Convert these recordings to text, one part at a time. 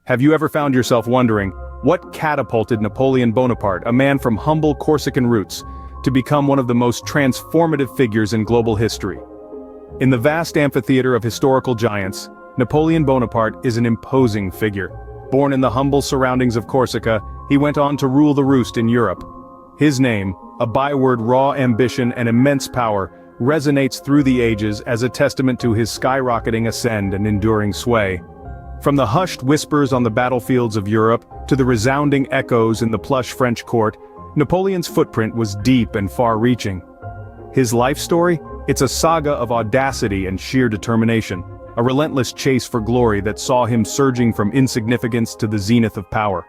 Have you ever found yourself wondering, what catapulted Napoleon Bonaparte, a man from humble Corsican roots, to become one of the most transformative figures in global history? In the vast amphitheater of historical giants, Napoleon Bonaparte is an imposing figure. Born in the humble surroundings of Corsica, he went on to rule the roost in Europe. His name, a byword raw ambition and immense power, resonates through the ages as a testament to his skyrocketing ascent and enduring sway. From the hushed whispers on the battlefields of Europe to the resounding echoes in the plush French court, Napoleon's footprint was deep and far-reaching. His life story? It's a saga of audacity and sheer determination, a relentless chase for glory that saw him surging from insignificance to the zenith of power.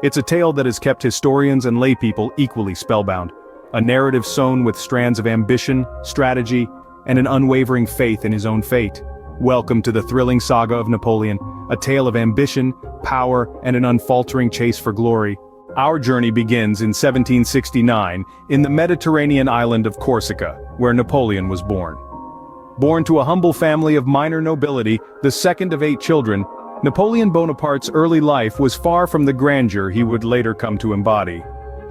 It's a tale that has kept historians and laypeople equally spellbound, a narrative sown with strands of ambition, strategy, and an unwavering faith in his own fate. Welcome to the thrilling saga of Napoleon, a tale of ambition, power, and an unfaltering chase for glory. Our journey begins in 1769, in the Mediterranean island of Corsica, where Napoleon was born. Born to a humble family of minor nobility, the second of 8 children, Napoleon Bonaparte's early life was far from the grandeur he would later come to embody.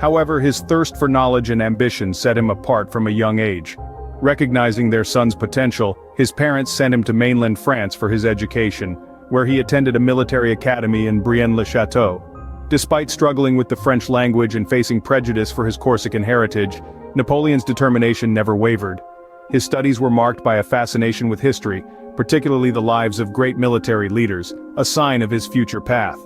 However, his thirst for knowledge and ambition set him apart from a young age. Recognizing their son's potential, his parents sent him to mainland France for his education, where he attended a military academy in Brienne-le-Château. Despite struggling with the French language and facing prejudice for his Corsican heritage, Napoleon's determination never wavered. His studies were marked by a fascination with history, particularly the lives of great military leaders, a sign of his future path.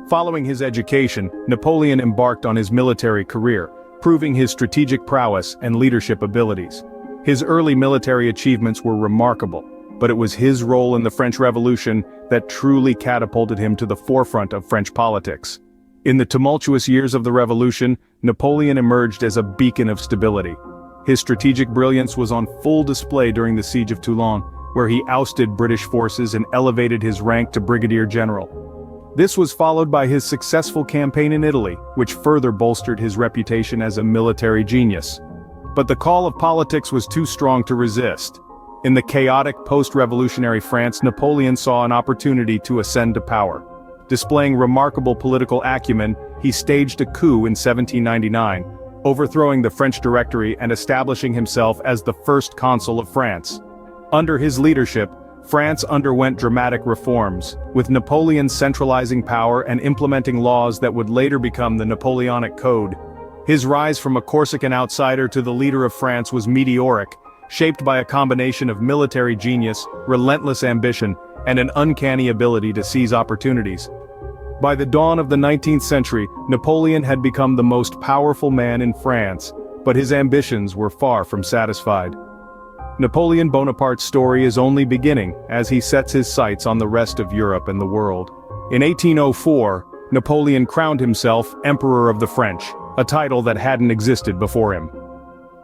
Following his education, Napoleon embarked on his military career, proving his strategic prowess and leadership abilities. His early military achievements were remarkable, but it was his role in the French Revolution that truly catapulted him to the forefront of French politics. In the tumultuous years of the Revolution, Napoleon emerged as a beacon of stability. His strategic brilliance was on full display during the Siege of Toulon, where he ousted British forces and elevated his rank to brigadier general. This was followed by his successful campaign in Italy, which further bolstered his reputation as a military genius. But the call of politics was too strong to resist. In the chaotic post-revolutionary France, Napoleon saw an opportunity to ascend to power. Displaying remarkable political acumen, he staged a coup in 1799, overthrowing the French Directory and establishing himself as the first consul of France. Under his leadership, France underwent dramatic reforms, with Napoleon centralizing power and implementing laws that would later become the Napoleonic Code. His rise from a Corsican outsider to the leader of France was meteoric, shaped by a combination of military genius, relentless ambition, and an uncanny ability to seize opportunities. By the dawn of the 19th century, Napoleon had become the most powerful man in France, but his ambitions were far from satisfied. Napoleon Bonaparte's story is only beginning as he sets his sights on the rest of Europe and the world. In 1804, Napoleon crowned himself Emperor of the French, a title that hadn't existed before him.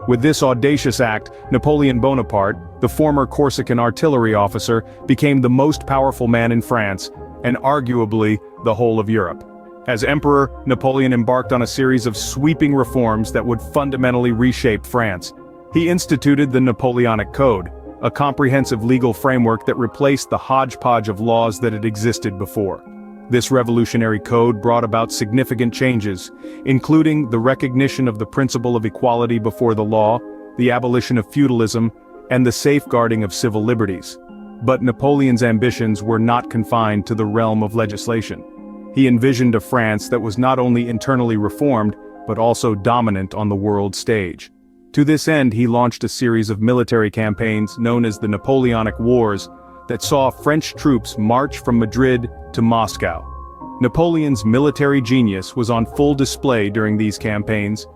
With this audacious act, Napoleon Bonaparte, the former Corsican artillery officer, became the most powerful man in France, and arguably the whole of Europe. As emperor, Napoleon embarked on a series of sweeping reforms that would fundamentally reshape France. He instituted the Napoleonic Code, a comprehensive legal framework that replaced the hodgepodge of laws that had existed before. This revolutionary code brought about significant changes, including the recognition of the principle of equality before the law, the abolition of feudalism, and the safeguarding of civil liberties. But Napoleon's ambitions were not confined to the realm of legislation. He envisioned a France that was not only internally reformed, but also dominant on the world stage. To this end, he launched a series of military campaigns known as the Napoleonic Wars that saw French troops march from Madrid to Moscow. Napoleon's military genius was on full display during these campaigns.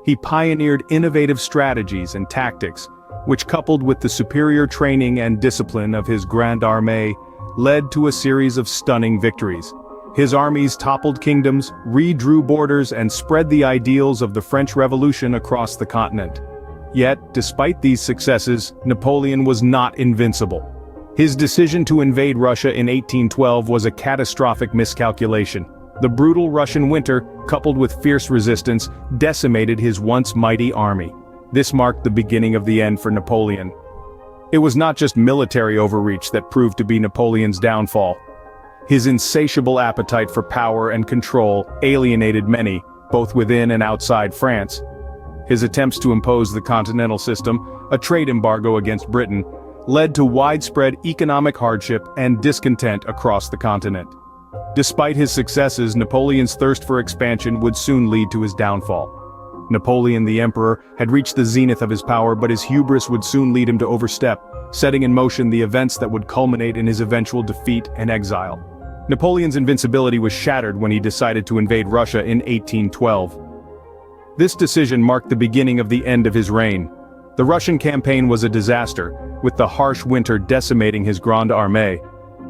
He pioneered innovative strategies and tactics, which coupled with the superior training and discipline of his Grande Armée, led to a series of stunning victories. His armies toppled kingdoms, redrew borders, and spread the ideals of the French Revolution across the continent. Yet, despite these successes, Napoleon was not invincible. His decision to invade Russia in 1812 was a catastrophic miscalculation. The brutal Russian winter, coupled with fierce resistance, decimated his once mighty army. This marked the beginning of the end for Napoleon. It was not just military overreach that proved to be Napoleon's downfall. His insatiable appetite for power and control alienated many, both within and outside France. His attempts to impose the continental system, a trade embargo against Britain, led to widespread economic hardship and discontent across the continent. Despite his successes, Napoleon's thirst for expansion would soon lead to his downfall. Napoleon the Emperor had reached the zenith of his power, but his hubris would soon lead him to overstep, setting in motion the events that would culminate in his eventual defeat and exile. Napoleon's invincibility was shattered when he decided to invade Russia in 1812. This decision marked the beginning of the end of his reign. The Russian campaign was a disaster, with the harsh winter decimating his Grande Armée.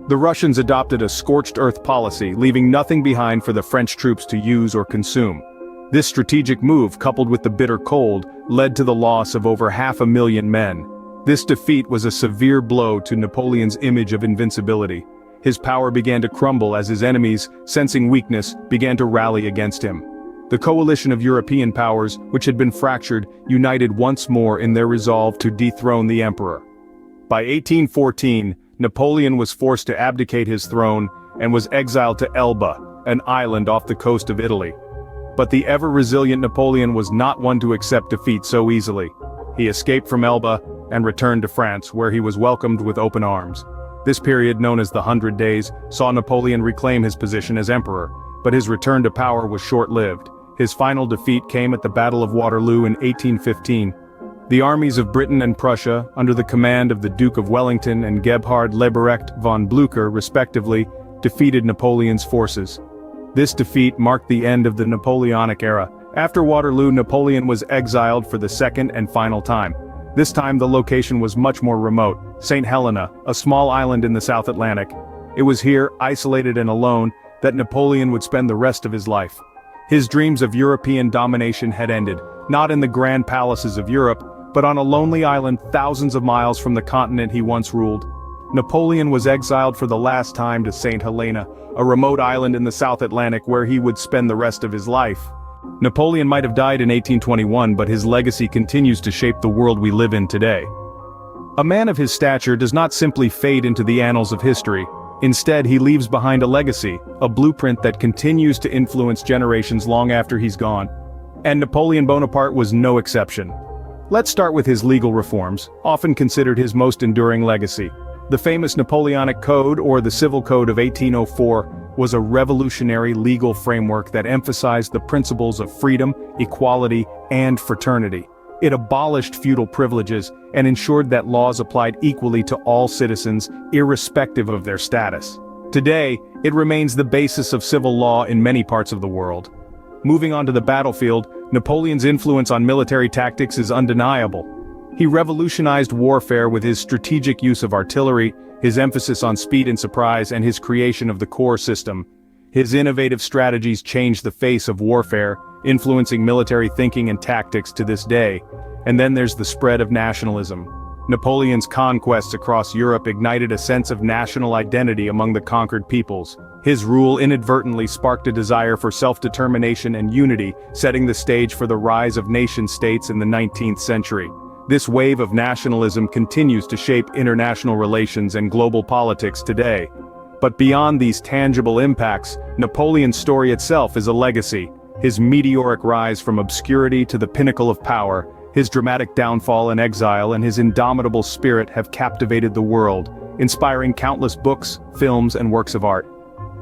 The Russians adopted a scorched earth policy, leaving nothing behind for the French troops to use or consume. This strategic move, coupled with the bitter cold, led to the loss of over 500,000 men. This defeat was a severe blow to Napoleon's image of invincibility. His power began to crumble as his enemies, sensing weakness, began to rally against him. The coalition of European powers, which had been fractured, united once more in their resolve to dethrone the emperor. By 1814, Napoleon was forced to abdicate his throne and was exiled to Elba, an island off the coast of Italy. But the ever-resilient Napoleon was not one to accept defeat so easily. He escaped from Elba and returned to France, where he was welcomed with open arms. This period, known as the 100 Days, saw Napoleon reclaim his position as emperor, but his return to power was short-lived. His final defeat came at the Battle of Waterloo in 1815. The armies of Britain and Prussia, under the command of the Duke of Wellington and Gebhard Leberecht von Blücher respectively, defeated Napoleon's forces. This defeat marked the end of the Napoleonic era. After Waterloo, Napoleon was exiled for the second and final time. This time the location was much more remote, St. Helena, a small island in the South Atlantic. It was here, isolated and alone, that Napoleon would spend the rest of his life. His dreams of European domination had ended, not in the grand palaces of Europe, but on a lonely island thousands of miles from the continent he once ruled. Napoleon was exiled for the last time to St. Helena, a remote island in the South Atlantic where he would spend the rest of his life. Napoleon might have died in 1821, but his legacy continues to shape the world we live in today. A man of his stature does not simply fade into the annals of history. Instead, he leaves behind a legacy, a blueprint that continues to influence generations long after he's gone. And Napoleon Bonaparte was no exception. Let's start with his legal reforms, often considered his most enduring legacy. The famous Napoleonic Code, or the Civil Code of 1804, was a revolutionary legal framework that emphasized the principles of freedom, equality, and fraternity. It abolished feudal privileges and ensured that laws applied equally to all citizens, irrespective of their status. Today, it remains the basis of civil law in many parts of the world. Moving on to the battlefield, Napoleon's influence on military tactics is undeniable. He revolutionized warfare with his strategic use of artillery, his emphasis on speed and surprise, and his creation of the corps system. His innovative strategies changed the face of warfare, influencing military thinking and tactics to this day. And then there's the spread of nationalism. Napoleon's conquests across Europe ignited a sense of national identity among the conquered peoples. His rule inadvertently sparked a desire for self-determination and unity, setting the stage for the rise of nation-states in the 19th century. This wave of nationalism continues to shape international relations and global politics today. But beyond these tangible impacts, Napoleon's story itself is a legacy. His meteoric rise from obscurity to the pinnacle of power, his dramatic downfall and exile, and his indomitable spirit have captivated the world, inspiring countless books, films, and works of art.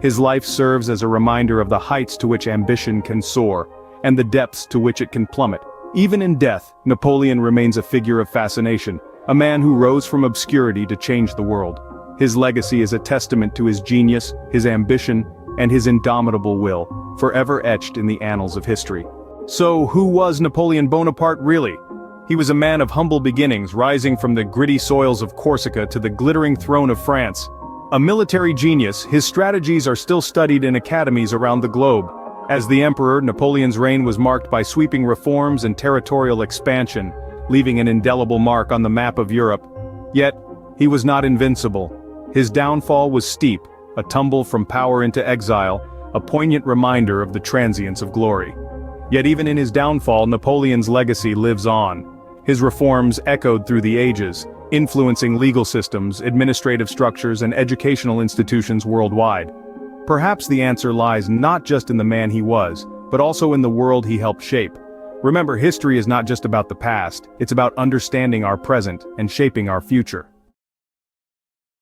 His life serves as a reminder of the heights to which ambition can soar, and the depths to which it can plummet. Even in death, Napoleon remains a figure of fascination, a man who rose from obscurity to change the world. His legacy is a testament to his genius, his ambition, and his indomitable will, forever etched in the annals of history. So, who was Napoleon Bonaparte really? He was a man of humble beginnings, rising from the gritty soils of Corsica to the glittering throne of France. A military genius, his strategies are still studied in academies around the globe. As the emperor, Napoleon's reign was marked by sweeping reforms and territorial expansion, leaving an indelible mark on the map of Europe. Yet, he was not invincible. His downfall was steep, a tumble from power into exile, a poignant reminder of the transience of glory. Yet even in his downfall, Napoleon's legacy lives on. His reforms echoed through the ages, influencing legal systems, administrative structures, and educational institutions worldwide. Perhaps the answer lies not just in the man he was, but also in the world he helped shape. Remember, history is not just about the past, it's about understanding our present and shaping our future.